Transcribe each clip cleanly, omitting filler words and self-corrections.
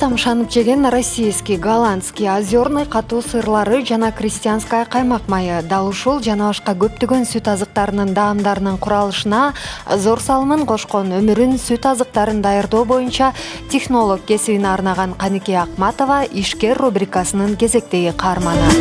тамшанып жеген российский, голландский, озерный катуу сырлары жана крестьянская каймак майы, дал ушул жана башка көптөгөн сүт азыктарынын даамдарынын куралышына зор салымын кошкон өмүрүн сүт азыктарын даярдоо боюнча технолог кесибине арнаган Каныке Акматова ишкер рубрикасынын кезектеги каарманы.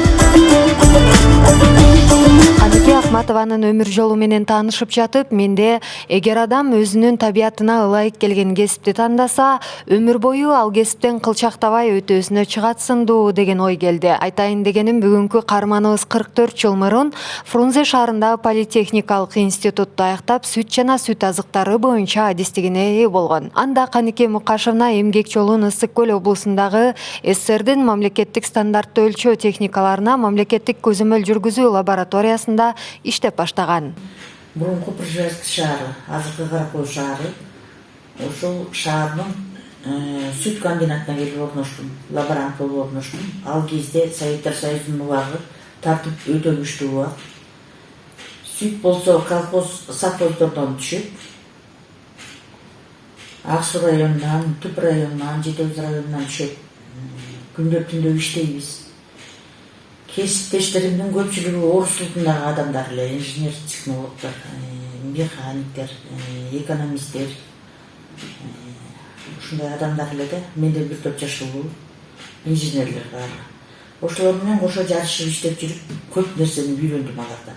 Каныке Акматованын өмүр жолу менен таанышып жатып, менде эгер адам өзүнүн табиятына ылайык келген кесипти тандаса, өмүр бою ал кесиптен кылчактабай өтөөсүнө чыгат сындуу деген ой келди. Айтайын дегеним, бүгүнкү каарманыбыз 44 жыл мурун Фрунзе шаарындагы политехникалык институтту аяктап, сүт жана сүт азыктары боюнча адистигине ээ болгон. Анда Каныке Мукашевна эмгек жолун Ысык Көл облусундагы СССРдин мамлекеттик стандарттуу өлчөө техникаларына мамлекеттик көзөмөл жүргүзүү лабораториясында иштеп баштаган. Мурунку Пржевский шаары, азыркы Каракөл шаары, ошол шаардын сүт комбинатына келип орноштум, лаборант болуп орноштум. Ал кезде Советтер Союзунун убагы тартып өтө күчтүү убак. Сүт болсо колхоз, совхоздордон түшөт. Ак Суу районунан, Түп районунан, Жети Өз районунан түшөт. Күндөп түндө иштейбиз. Кесиптештеримдин көпчүлүгү орус тилиндеги адамдар эле, инженер, технологдор, механиктер, экономисттер. Ушундай адамдар эле да, менде бир топ жашылуу инженерлер бар. Ошолор менен кошо жашып иштеп жүрүп, көп нерсени үйрөндүм алардан.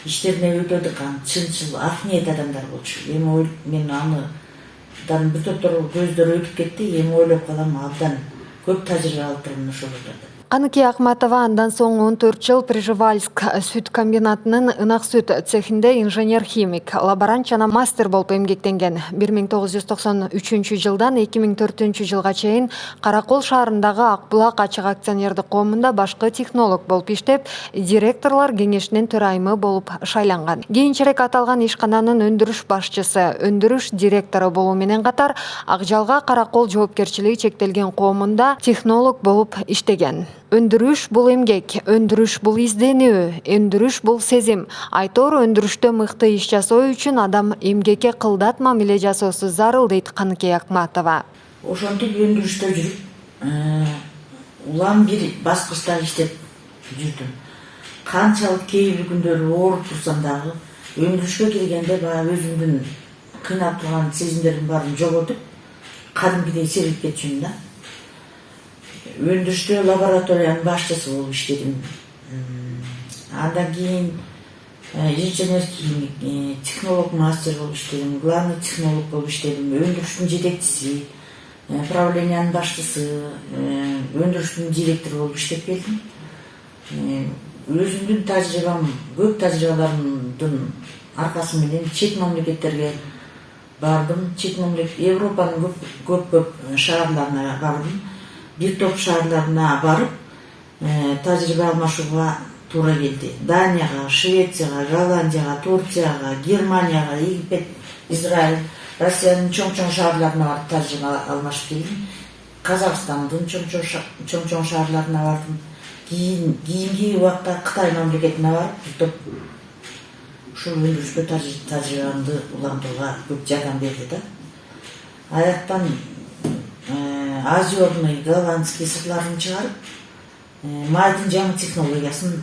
Иштерине өтө дыкан, чынчыл, ак ниет адамдар болчу. Эми мен андан бир топтор көздөр өтүп кетти, эми ойлоп калам, абдан көп тажрыйба алып турмун ошолордон. Каныке Акматова андан соң 14 жыл Пржевальск сүт комбинатынын ынак сүт цехинде инженер-химик, лаборант жана мастер болуп эмгектенген. 1993 жылдан 2004 жылга чейин Каракол шаарындагы Акбулак ачык акционердик коомунда башкы технолог болуп иштеп, директорлор кеңешинин төрайымы болуп шайланган. Кийинчерээк аталган ишкананын өндүрүш башчысы, өндүрүш директору болуу менен катар Акжалга Каракол жоопкерчилиги чектелген коомунда технолог болуп иштеген. Өндүрүш бул эмгек, өндүрүш бул изденүү, өндүрүш бул сезим. Айтор өндүрүштө мыкты иш жасоо үчүн адам эмгекке кылдат мамиле жасоосу зарыл, дейт Каныке Акматова. Ошентип өндүрүштө жүрүп, улам бир баскычта иштеп жүрдүм. Канчалык кээ бир күндөрү ооруп турсам дагы, өндүрүшкө киргенде баягы өзүмдүн кыйнап турган сезимдердин баарын жоготуп, кадимкидей серип кетчүмүн да. Өндүрүштө лабораториянын башчысы болуп иштедим. Андан кийин инженер-химик, технолог мастер болуп иштедим, главный технолог болуп иштедим, өндүрүштүн жетекчиси, правлениянын башчысы, өндүрүштүн директору болуп иштеп келдим. Өзүмдүн тажрыйбам, көп тажрыйбаларымдын аркасы менен чет мамлекеттерге бардым, Европанын көп шаарларына бардым. Бир топ шаарларына барып, тажрыйба алмашууга туура келди. Данияга, Швецияга, Голландияга, Турцияга, Германияга, Египет, Израиль, Россиянын чоң шаарларына барып тажрыйба алмашып келдим. Казакстандын чоң шаарларына бардым. Кийинки убакта Кытай мамлекетине барып, бир топ ушул өндүрүшкө тажрыйбамды улантууга көп жардам берди да. Аяктан озерный, голландский сырларын чыгарып, майдын жаңы технологиясын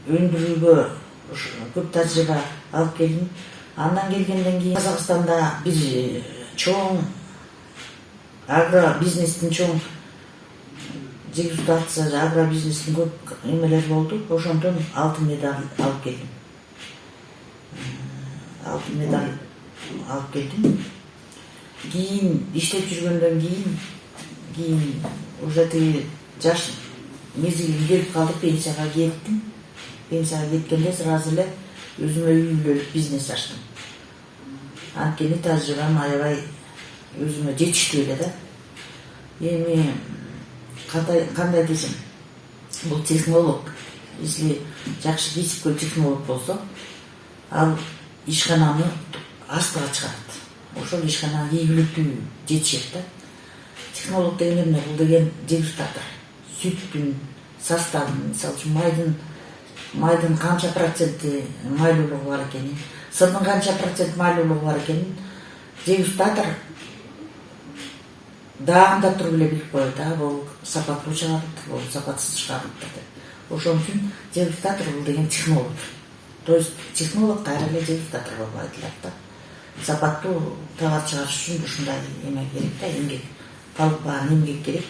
өндүрүүгө көп тажрыйба алып келдим. Андан келгенден кийин Казакстанда бир чоң агробизнестин чоң дегустация, агробизнестин көп эмелер болду. Ошондон алтын медаль алып келдим. Алтын медаль алып келдим. Кийин иштеп жүргөндөн кийин уже жаш мезгилим келип калды, пенсияга кеттим. Пенсияга кеткенде сразу эле өзүмө үйлөнүп бизнес ачтым. Анткени тажрыйбам аябай өзүмө жетиштүү эле да. Эми кандай десем, бул технолог, если жакшы кесипкөй технолог болсо, ал ишкананы астыга чыгарат. Ошол ишкана ийгиликтүү жетишет да. Технолог деген эмне? Бул деген дегустатор. Сүттүн составын, мисалы үчүн майдын канча проценти майлуулугу бар экенин, сырдын канча процент майлуулугу бар экенин дегустатор дагында туруп эле билип коет, бул сапаттуу чыгарыптыр, бул сапатсыз чыгарыптыр деп. Ошон үчүн дегустатор бул деген технолог. То есть технолог кайра эле дегустатор болуп айтылат да. Сапаттуу товар чыгарыш үчүн ушундай эме керек да, эмгек. Калып баан эмгек керек.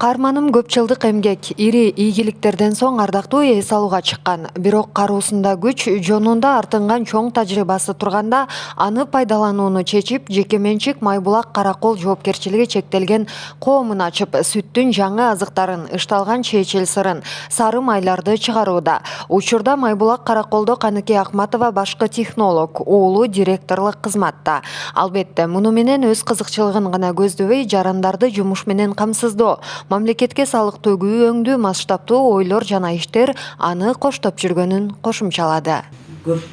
Карманым көп жылдык эмгек, ири ийгиликтерден соң ардактуу эс алууга чыккан. Бирок кароосунда күч, жонунда артынган чоң тажрыйбасы турганда, аны пайдаланууну чечип, жеке менчик Майбулак Каракол жоопкерчилиги чектелген коомун ачып, сүттүн жаңы азыктарын, ышталган чечил сырын, сары майларды чыгарууда. Учурда Майбулак Караколдо Каныке Акматова башкы технолог, уулу директорлук кызматта. Албетте, муну менен өз кызыкчылыгын гана көздөбөй, жарандарды жумуш менен камсыздоо, мамлекетке салык төгүү өңдүү масштабтуу ойлор жана иштер аны коштоп жүргөнүн кошумчалады. Көп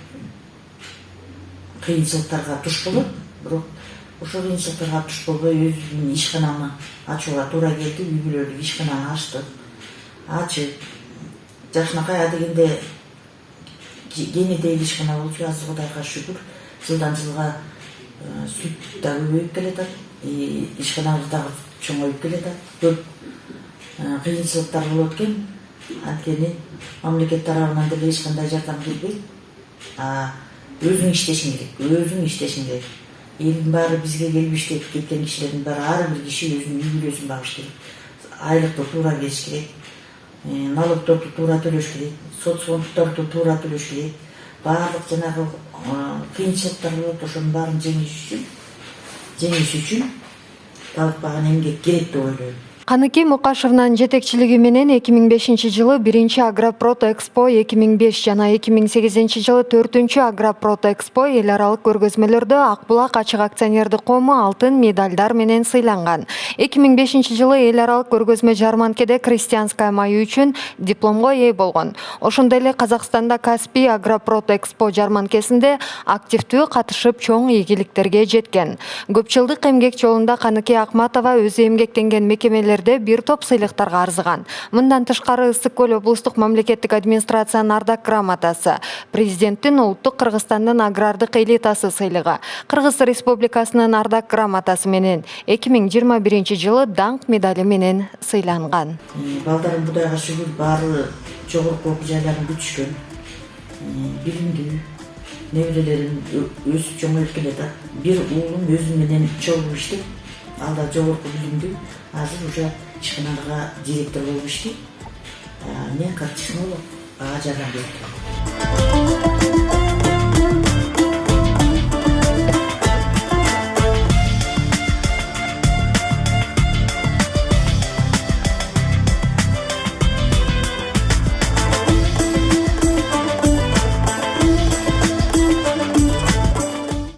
кыйынчылыктарга туш болот, бирок ошол кыйынчылыктарга туш болбой өзүнүн ишкананы ачууга туура келди, үй бүлөлүк ишкананы ачып, жакшынакай адегенде кенедей ишкана болчу, азыр Кудайга шүгүр, жылдан жылга сүт да көбөйүп келатат, ишканабыз дагы чоңоюп келатат. Көп кыйынчылыктар болот экен, анткени мамлекет тарабынан деле эч кандай жардам келбейт. Өзүң иштешиң керек. Элдин баары бизге келип иштеп кеткен кишилердин баары ар бир киши өзүнүн үй бүлөсүн багыш керек. Айлыкты туура бериш керек, налогторду туура төлөш керек, соцфондторду туура төлөш керек. Баардык жанагы кыйынчылыктар болот, ошонун баарын жеңиш үчүн калып калган эмгек керек деп ойлойм. Каныке Мукашевнын жетекчилиги менен 2005-жылы 1-чи Агропрод Экспо, 2005 жана 2008-жылы 4-чү Агропрод Экспо эл аралык көргөзмөлөрдө Акбулак ачык акционердик коому алтын медальдар менен сыйланган. 2005-жылы эл аралык көргөзмө жарманкеде крестьянская майы үчүн дипломго ээ болгон. Ошондой эле Казакстанда Каспий Агропрод Экспо жарманкесинде активдүү катышып чоң ийгиликтерге жеткен. Көп жылдык эмгек жолунда Каныке Акматова өзү эмгектенген мекемелер бир топ сыйлыктарга арзыган. Мындан тышкары Ысык көл облустук мамлекеттик администрациянын ардак грамотасы, президенттин улуттук Кыргызстандын агрардык элитасы сыйлыгы, Кыргыз Республикасынын ардак грамотасы менен 2021-жылы даңк медали менен сыйланган. Балдарым Кудайга шүгүр баары жогорку окуу жайларын бүтүшкөн, билимдүү, неберелерим өсүп чоңоюп келатат. Бир уулум өзүм менен чогуу иштеп, алда жогорку билимдүү, азыр уже ишканага директор болуп иштейт. Мен как технолог жардам берип турам.